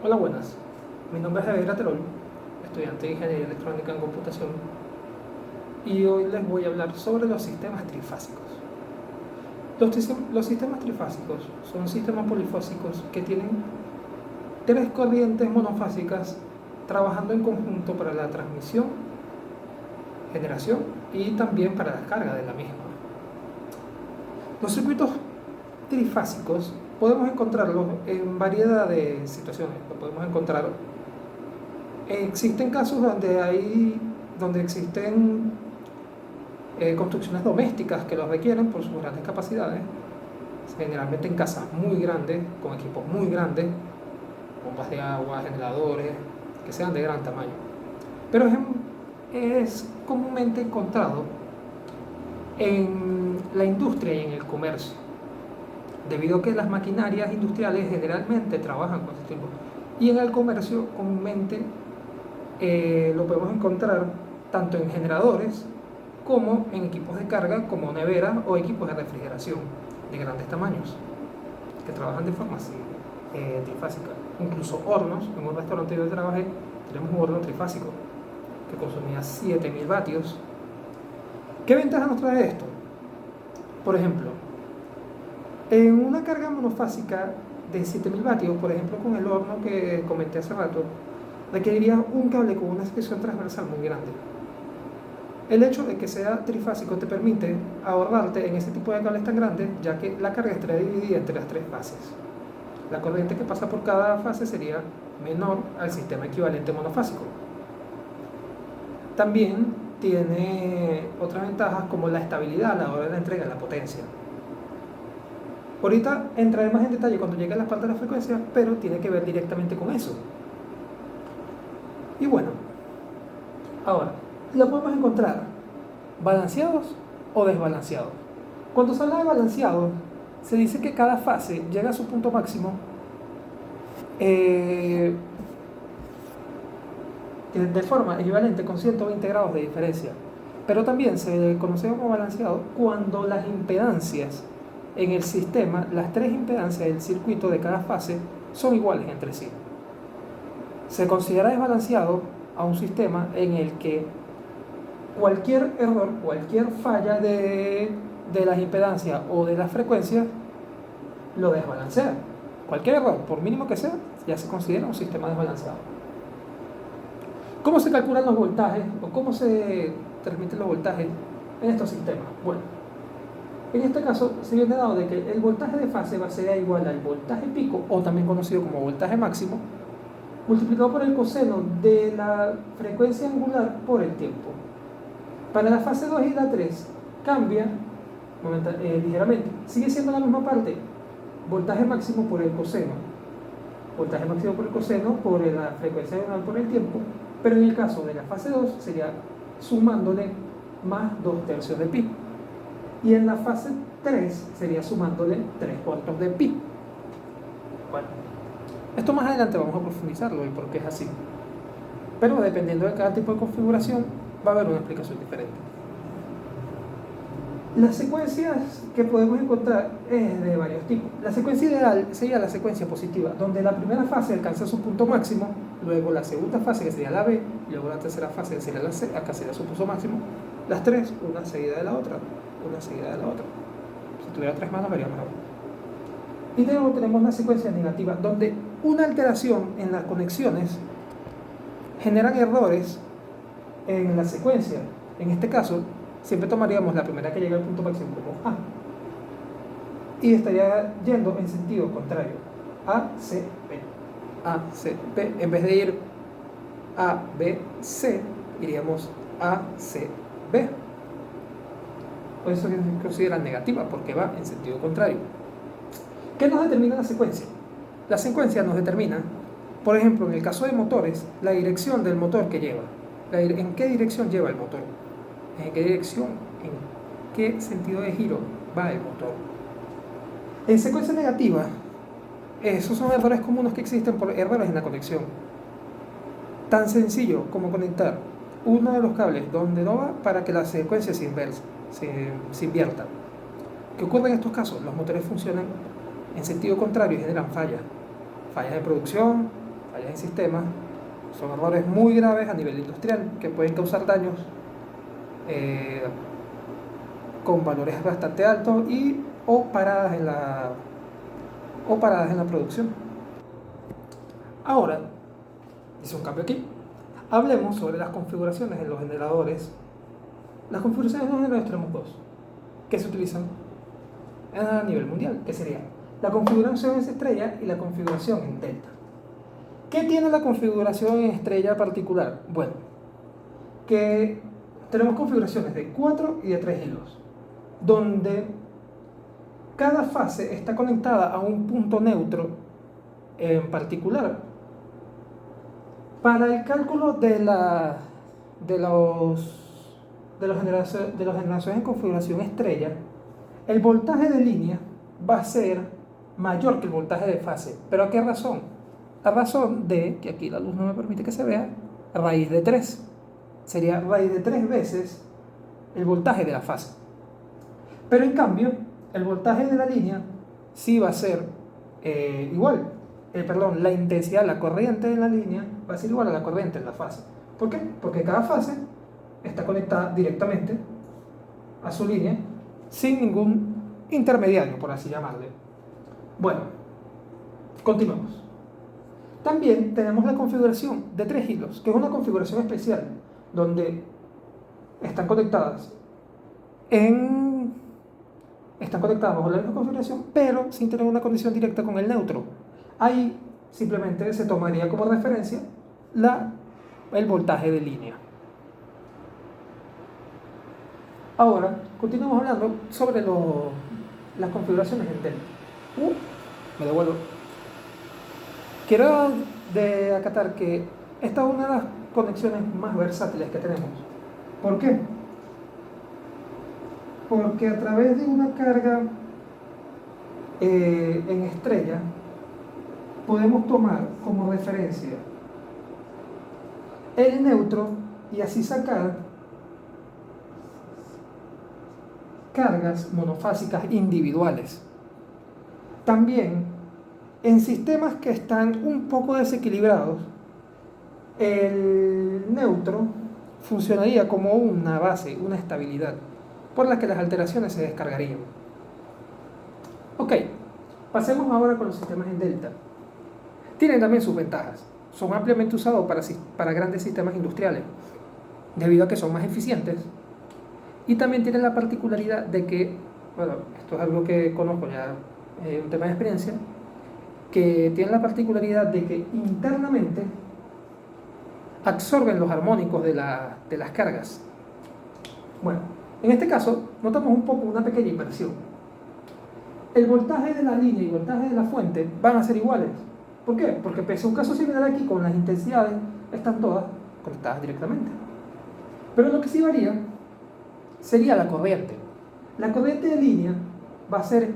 Hola, buenas. Mi nombre es Javier Aterol, estudiante de Ingeniería Electrónica en Computación, y hoy les voy a hablar sobre los sistemas trifásicos. Los sistemas trifásicos son sistemas polifásicos que tienen tres corrientes monofásicas trabajando en conjunto para la transmisión, generación y también para la carga de la misma. Los circuitos trifásicos podemos encontrarlos en variedad de situaciones. Lo podemos encontrar. Existen casos donde existen construcciones domésticas que lo requieren por sus grandes capacidades, generalmente en casas muy grandes, con equipos muy grandes, bombas de agua, generadores, que sean de gran tamaño. Pero es comúnmente encontrado en la industria y en el comercio, debido a que las maquinarias industriales generalmente trabajan con este tipo. Y en el comercio comúnmente lo podemos encontrar tanto en generadores como en equipos de carga como neveras o equipos de refrigeración de grandes tamaños que trabajan de forma así, trifásica. Incluso hornos. En un restaurante donde trabajé tenemos un horno trifásico que consumía 7000 vatios. ¿Qué ventaja nos trae esto? Por ejemplo, en una carga monofásica de 7000 vatios, por ejemplo con el horno que comenté hace rato, requeriría un cable con una sección transversal muy grande. El hecho de que sea trifásico te permite ahorrarte en ese tipo de cables tan grandes, ya que la carga estaría dividida entre las tres fases. La corriente que pasa por cada fase sería menor al sistema equivalente monofásico. También tiene otras ventajas como la estabilidad a la hora de la entrega de la potencia. Ahorita entraré más en detalle cuando llegue a la parte de la frecuencia, pero tiene que ver directamente con eso. Y bueno, ahora, lo podemos encontrar balanceados o desbalanceados. Cuando se habla de balanceados, se dice que cada fase llega a su punto máximo de forma equivalente con 120 grados de diferencia. Pero también se conoce como balanceado cuando las impedancias en el sistema, las tres impedancias del circuito de cada fase, son iguales entre sí. Se considera desbalanceado a un sistema en el que cualquier error, cualquier falla de las impedancias o de las frecuencias lo desbalancea. Cualquier error, por mínimo que sea, ya se considera un sistema desbalanceado. ¿Cómo se calculan los voltajes o cómo se transmiten los voltajes en estos sistemas? Bueno, en este caso se viene dado de que el voltaje de fase va a ser igual al voltaje pico, o también conocido como voltaje máximo, multiplicado por el coseno de la frecuencia angular por el tiempo. Para la fase 2 y la 3 cambia ligeramente. Sigue siendo la misma parte. Voltaje máximo por el coseno. Voltaje máximo por el coseno por la frecuencia angular por el tiempo. Pero en el caso de la fase 2 sería sumándole más 2/3 de pi. Y en la fase 3 sería sumándole 3/4 de pi. Bueno, esto más adelante vamos a profundizarlo y por qué es así. Pero dependiendo de cada tipo de configuración, va a haber una explicación diferente. Las secuencias que podemos encontrar es de varios tipos. La secuencia ideal sería la secuencia positiva, donde la primera fase alcanza su punto máximo, luego la segunda fase, que sería la B, luego la tercera fase, que sería la C, acá sería su punto máximo. Las tres, una seguida de la otra, una seguida de la otra. Si tuviera tres manos, vería mejor. Y luego tenemos la secuencia negativa, donde una alteración en las conexiones generan errores en la secuencia. En este caso, siempre tomaríamos la primera que llega al punto máximo como A y estaría yendo en sentido contrario, A, C, B, A, C, B. En vez de ir A, B, C, iríamos A, C, B. Por eso se considera negativa, porque va en sentido contrario. ¿Qué nos determina la secuencia? La secuencia nos determina, por ejemplo, en el caso de motores, la dirección del motor que lleva. ¿En qué dirección lleva el motor? ¿En qué dirección? ¿En qué sentido de giro va el motor? En secuencia negativa, esos son errores comunes que existen por errores en la conexión. Tan sencillo como conectar uno de los cables donde no va para que la secuencia se invierta. ¿Qué ocurre en estos casos? Los motores funcionan en sentido contrario y generan fallas de producción, fallas en sistemas, son errores muy graves a nivel industrial que pueden causar daños eh, con valores bastante altos o paradas en la producción. Ahora, hice un cambio aquí. Hablemos sobre las configuraciones en los generadores. Las configuraciones en los generadores tenemos dos que se utilizan a nivel mundial, que sería la configuración en estrella y la configuración en delta. ¿Qué tiene la configuración en estrella particular? Bueno, que tenemos configuraciones de 4 y de 3 hilos, donde cada fase está conectada a un punto neutro en particular. Para el cálculo de los generaciones en configuración estrella, el voltaje de línea va a ser mayor que el voltaje de fase. ¿Pero a qué razón? A razón de, que aquí la luz no me permite que se vea, raíz de 3. Sería raíz de 3 veces el voltaje de la fase. Pero en cambio, el voltaje de la línea sí va a ser igual. La intensidad, la corriente de la línea va a ser igual a la corriente en la fase. ¿Por qué? Porque cada fase está conectada directamente a su línea sin ningún intermediario, por así llamarle. Bueno, continuamos. También tenemos la configuración de 3 hilos, que es una configuración especial, donde están conectadas bajo la misma configuración, pero sin tener una conexión directa con el neutro. Ahí simplemente se tomaría como referencia el voltaje de línea. Ahora, continuamos hablando sobre las configuraciones en delta. Me devuelvo. Quiero acatar que esta es una de las conexiones más versátiles que tenemos. ¿Por qué? Porque a través de una carga en estrella podemos tomar como referencia el neutro y así sacar cargas monofásicas individuales. También en sistemas que están un poco desequilibrados, el neutro funcionaría como una base, una estabilidad, por la que las alteraciones se descargarían. Ok, pasemos ahora con los sistemas en delta. Tienen también sus ventajas. Son ampliamente usados para grandes sistemas industriales, debido a que son más eficientes. Y también tienen la particularidad de que, bueno, esto es algo que conozco ya, un tema de experiencia, que tienen la particularidad de que internamente absorben los armónicos de las cargas. Bueno, en este caso notamos una pequeña inversión. El voltaje de la línea y el voltaje de la fuente van a ser iguales. ¿Por qué? Porque pese a un caso similar aquí, con las intensidades están todas conectadas directamente. Pero lo que sí varía sería la corriente. La corriente de línea va a ser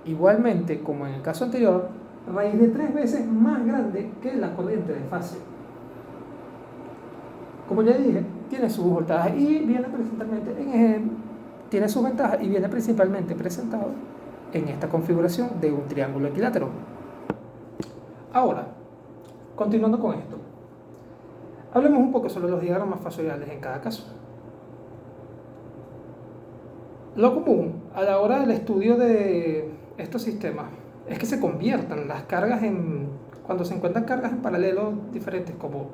igualmente, como en el caso anterior, raíz de 3 veces más grande que la corriente de fase. Como ya dije, tiene sus voltajes y viene tiene sus ventajas y viene principalmente presentado en esta configuración de un triángulo equilátero. Ahora, continuando con esto, hablemos un poco sobre los diagramas fasoriales en cada caso. Lo común a la hora del estudio de estos sistemas es que se conviertan las cargas cuando se encuentran cargas en paralelo diferentes como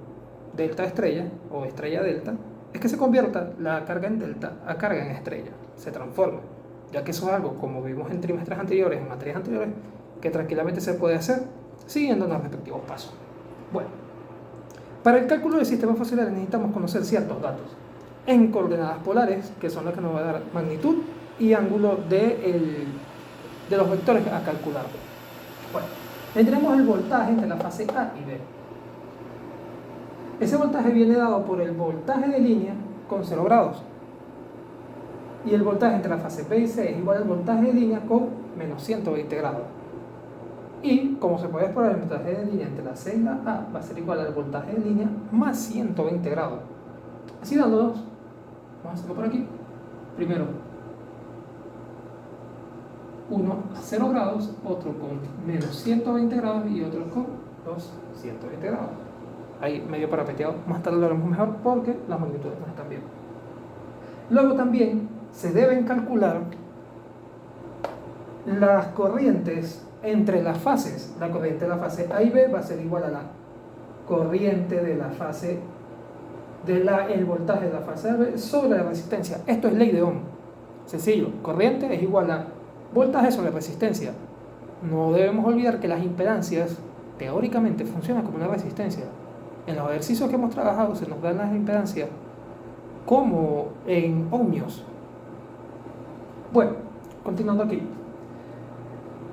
delta estrella o estrella delta, es que se convierta la carga en delta a carga en estrella, se transforma, ya que eso es algo, como vimos en trimestres anteriores, en materias anteriores, que tranquilamente se puede hacer siguiendo los respectivos pasos. Bueno, para el cálculo del sistema fasorial necesitamos conocer ciertos datos en coordenadas polares, que son las que nos va a dar magnitud y ángulo de los vectores a calcular. Bueno, tendremos el voltaje entre la fase A y B. Ese voltaje viene dado por el voltaje de línea con 0 grados. Y el voltaje entre la fase B y C es igual al voltaje de línea con menos 120 grados. Y como se puede explorar, el voltaje de línea entre la C y la A va a ser igual al voltaje de línea más 120 grados. Así dándonos, vamos a hacerlo por aquí. Primero, uno a 0 grados, otro con menos 120 grados y otro con los 120 grados. Ahí medio parapeteado, más tarde lo haremos mejor porque las magnitudes no están bien. Luego también se deben calcular las corrientes entre las fases. La corriente de la fase A y B va a ser igual a la corriente de la fase el voltaje de la fase B sobre la resistencia. Esto es ley de Ohm. Sencillo, corriente es igual a voltaje sobre resistencia. No debemos olvidar que las impedancias teóricamente funcionan como una resistencia. En los ejercicios que hemos trabajado se nos dan las impedancias como en ohmios. Bueno, continuando aquí.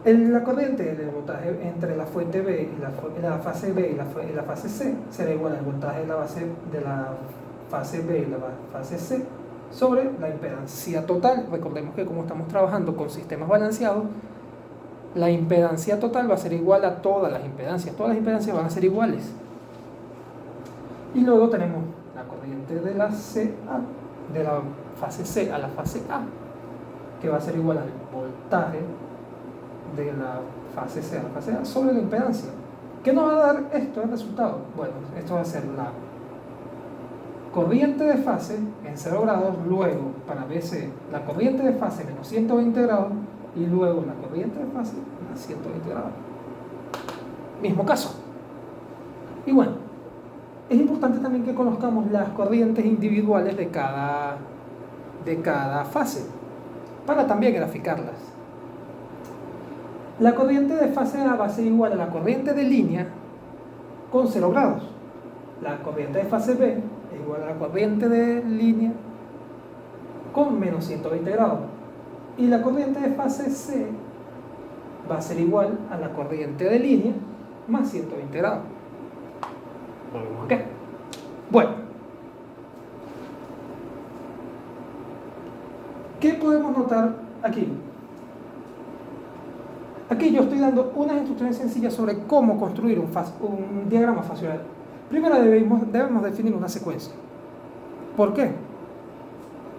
La corriente del voltaje entre la fuente B y la fase B y la fase C será igual al voltaje de la fase B y la fase C sobre la impedancia total. Recordemos que como estamos trabajando con sistemas balanceados, la impedancia total va a ser igual a todas las impedancias. Todas las impedancias van a ser iguales. Y luego tenemos la corriente de la fase C a la fase A, que va a ser igual al voltaje de la fase C a la fase A sobre la impedancia. ¿Qué nos va a dar esto el resultado? Bueno, esto va a ser la corriente de fase en 0 grados, luego para BC la corriente de fase menos 120 grados y luego la corriente de fase más 120 grados. Mismo caso. Y bueno, es importante también que conozcamos las corrientes individuales de cada fase para también graficarlas. La corriente de fase A va a ser igual a la corriente de línea con 0 grados. La corriente de fase B es igual a la corriente de línea con menos 120 grados. Y la corriente de fase C va a ser igual a la corriente de línea más 120 grados. Volvemos acá. Bueno, ¿qué podemos notar aquí? Aquí yo estoy dando unas instrucciones sencillas sobre cómo construir un diagrama fasional. Primero debemos definir una secuencia. ¿Por qué?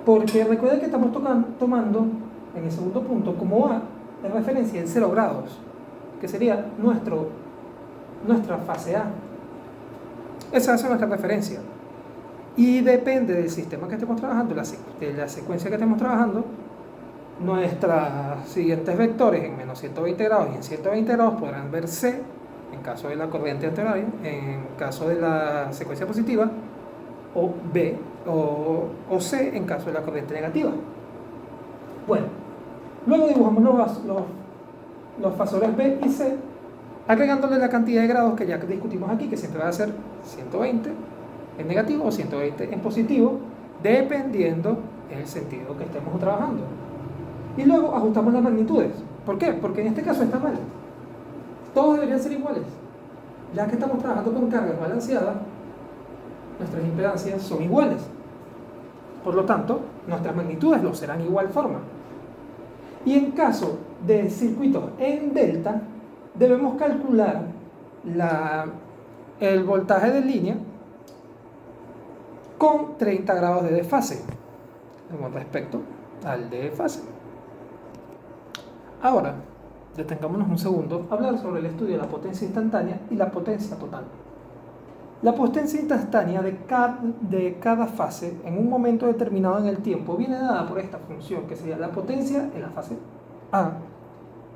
Porque recuerden que estamos tomando en el segundo punto como A de referencia en 0 grados, que sería nuestra fase A. Esa es nuestra referencia. Y depende del sistema que estemos trabajando, de la secuencia que estemos trabajando, nuestros siguientes vectores en menos 120 grados y en 120 grados podrán ver C en caso de la corriente antihoraria, en caso de la secuencia positiva, o B o C en caso de la corriente negativa. Bueno, luego dibujamos los fasores B y C, agregándole la cantidad de grados que ya discutimos aquí, que siempre va a ser 120 en negativo o 120 en positivo, dependiendo el sentido que estemos trabajando. Y luego ajustamos las magnitudes. ¿Por qué? Porque en este caso está mal. Todos deberían ser iguales. Ya que estamos trabajando con cargas balanceadas, nuestras impedancias son iguales. Por lo tanto, nuestras magnitudes lo serán de igual forma. Y en caso de circuitos en delta, debemos calcular el voltaje de línea con 30 grados de desfase con respecto al de fase. Ahora, detengámonos un segundo a hablar sobre el estudio de la potencia instantánea y la potencia total. La potencia instantánea de cada fase en un momento determinado en el tiempo viene dada por esta función, que sería la potencia en la fase A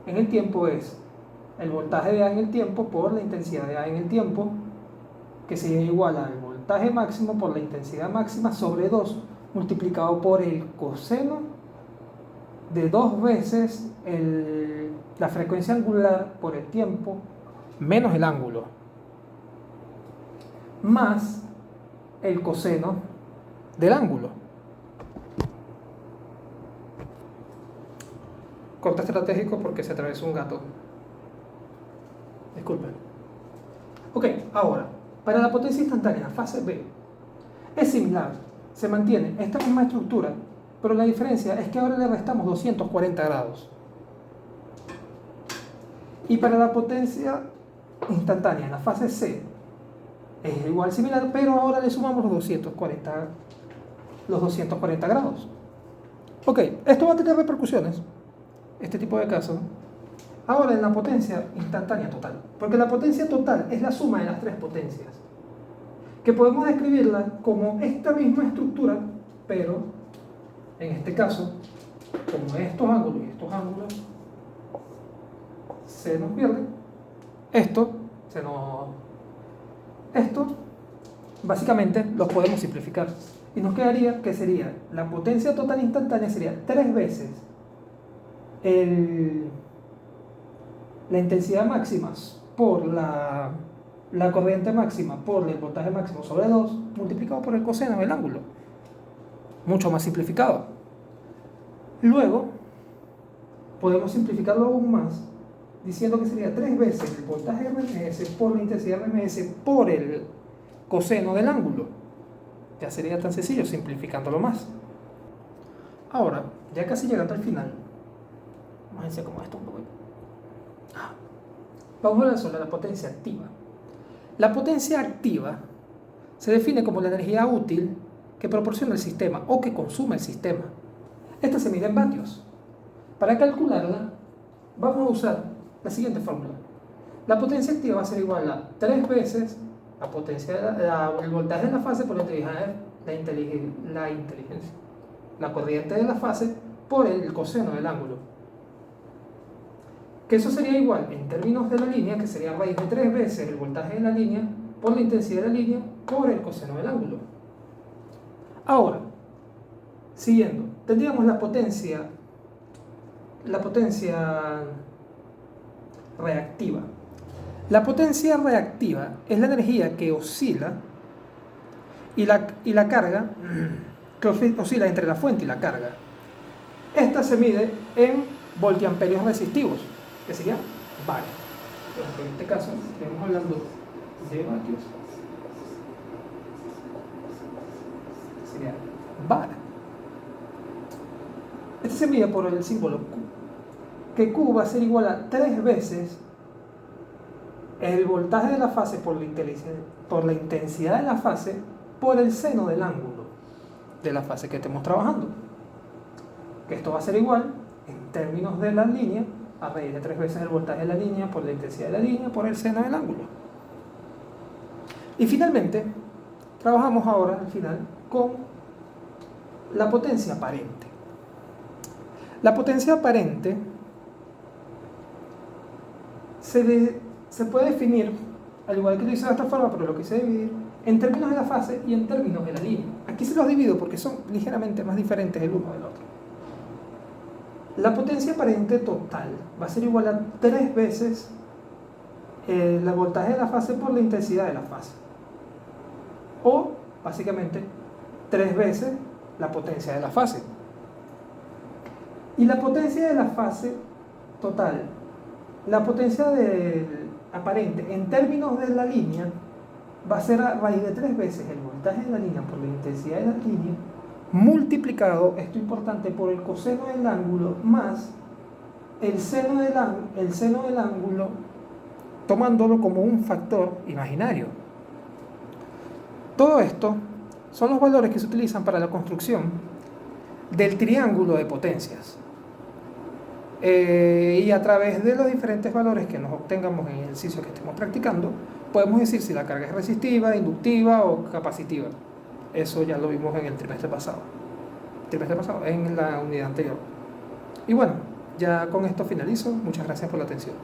en el tiempo es el voltaje de A en el tiempo por la intensidad de A en el tiempo, que sería igual al voltaje máximo por la intensidad máxima sobre 2 multiplicado por el coseno de 2 veces la frecuencia angular por el tiempo menos el ángulo más el coseno del ángulo. Corte estratégico porque se atravesó un gato. Disculpen. Ok, ahora, para la potencia instantánea, fase B, es similar, se mantiene esta misma estructura, pero la diferencia es que ahora le restamos 240 grados. Y para la potencia instantánea en la fase C, es igual similar, pero ahora le sumamos los 240 grados. Ok, esto va a tener repercusiones, este tipo de casos, Ahora en la potencia instantánea total, porque la potencia total es la suma de las tres potencias, que podemos describirla como esta misma estructura, pero en este caso, como estos ángulos y estos ángulos se nos pierden, esto básicamente los podemos simplificar y nos quedaría que sería la potencia total instantánea sería 3 veces la intensidad máxima por la corriente máxima por el voltaje máximo sobre 2 multiplicado por el coseno del ángulo, mucho más simplificado. Luego podemos simplificarlo aún más diciendo que sería 3 veces el voltaje RMS por la intensidad RMS por el coseno del ángulo. Ya sería tan sencillo, simplificándolo más. Ahora, ya casi llegando al final, vamos a decir como esto un poco. Vamos a hablar sobre la potencia activa. La potencia activa se define como la energía útil que proporciona el sistema o que consume el sistema. Esta se mide en vatios. Para calcularla, vamos a usar la siguiente fórmula. La potencia activa va a ser igual a 3 veces la potencia el voltaje de la fase por la corriente de la fase por el coseno del ángulo. Que eso sería igual en términos de la línea, que sería raíz de 3 veces el voltaje de la línea por la intensidad de la línea por el coseno del ángulo. Ahora, siguiendo, tendríamos la potencia reactiva. La potencia reactiva es la energía que oscila y la carga que oscila entre la fuente y la carga. Esta se mide en voltiamperios resistivos, que sería var. En este caso, estamos hablando de vatios, sería var. Este se mide por el símbolo Q, que Q va a ser igual a 3 veces el voltaje de la fase por la intensidad de la fase por el seno del ángulo de la fase que estemos trabajando. Que esto va a ser igual, en términos de la línea, a raíz de 3 veces el voltaje de la línea por la intensidad de la línea por el seno del ángulo. Y finalmente, trabajamos ahora al final con la potencia aparente. La potencia aparente se puede definir, al igual que lo hice de esta forma, pero lo quise dividir, en términos de la fase y en términos de la línea. Aquí se los divido porque son ligeramente más diferentes el uno del otro. La potencia aparente total va a ser igual a 3 veces el voltaje de la fase por la intensidad de la fase. O, básicamente, 3 veces la potencia de la fase. Y la potencia de la fase total, la potencia aparente en términos de la línea, va a ser a raíz de 3 veces el voltaje de la línea por la intensidad de la línea, multiplicado, esto importante, por el coseno del ángulo más el seno del ángulo, tomándolo como un factor imaginario. Todo esto son los valores que se utilizan para la construcción del triángulo de potencias. Y a través de los diferentes valores que nos obtengamos en el ejercicio que estemos practicando, podemos decir si la carga es resistiva, inductiva o capacitiva. Eso ya lo vimos en el trimestre pasado, en la unidad anterior. Y bueno, ya con esto finalizo. Muchas gracias por la atención.